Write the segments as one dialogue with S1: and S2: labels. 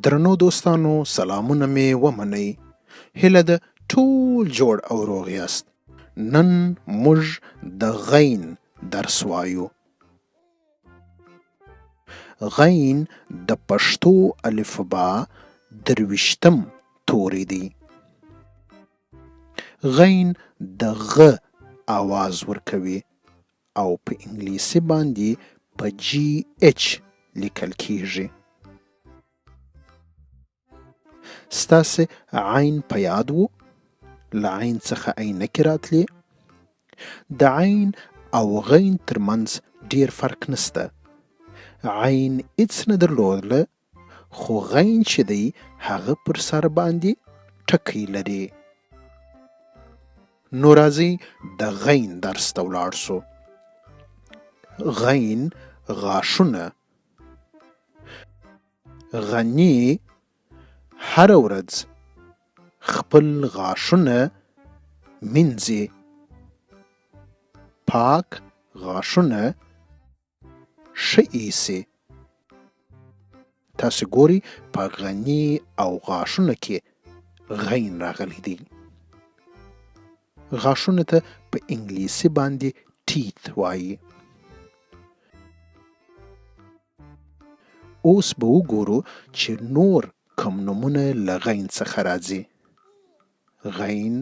S1: درنو دوستانو سلامونه می ومنئ. هیله ده ټول جوړ او روغ یاست. نن موږ د غین درس وایو. غین د پښتو الفبا 23م توری دی. غین د غ آواز ورکوي او په انګلیسي باندې په جی اچ لیکل کیږي. ستاسې عین په یاد وو؟ له عین څخه عینکې راتلې. د عین او غین ترمنځ ډیر فرق نسته. عین هیڅ نه درلودله، خو غین چې دی هغه پر سر باندې ټکی لري. نو راځئ د غین درس ته ولاړ سو. غین غاښونه. غني هره ورځ خپل غاښونه مینځي. پاک غاښونه ښه ایسي. تاسو ګورئ په غني او غاښونه کې غین راغلی دی. غاښونه ته په انګلیسي باندې ټیث وایي. اوس به وګورو چې نور کوم نومونه له غین څخه راځي. غین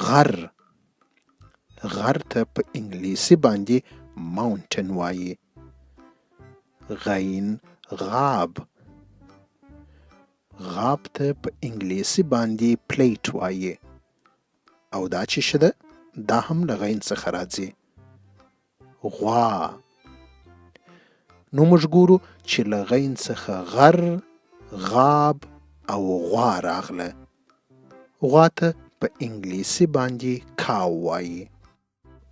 S1: غر. غر ته په انګلیسي باندې ماونټن وایي. غین غاب. غاب ته په انګلیسي باندې پلیټ وایي. او دا چې شه ده دا هم له غین څخه راځي. غوا. نو موږ ګورو چې له غین څخه غر، غاب او غوا راغله. غوا ته په انګلیسي باندې کاو وایي.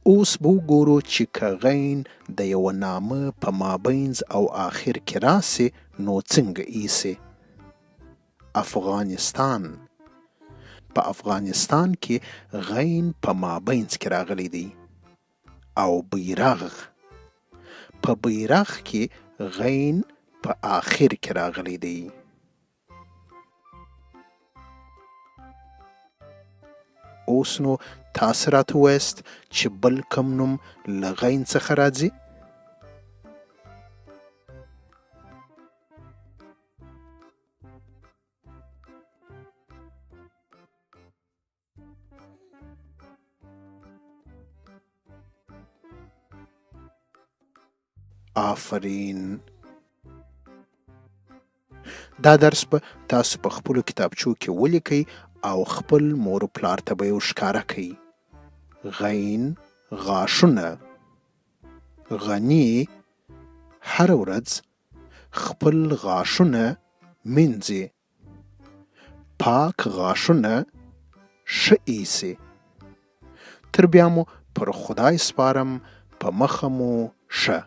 S1: اوس به وګورو چې که غین د یوه نامه په مابینځ او آخر کې راسي نو څنګه ایسي. افغانستان. په افغانستان کې غین په مابینځ کې راغلی دی. او بیرغ. په بیرغ کې غین په آخر کې راغلی دی. اوس نو تاسو راته ووایاست چې بل کوم نوم له غین څخه راځي؟ آفرین. دا درس به تاسو په خپلو کتابچو کې ولیکئ او خپل مور و پلار ته به یې ښکاره کړئ. غین غاښونه. غني هره ورځ خپل غاښونه مینځي. پاک غاښونه ښه ایسي. تر بیا مو پر خدای سپارم، په مخه مو ښه.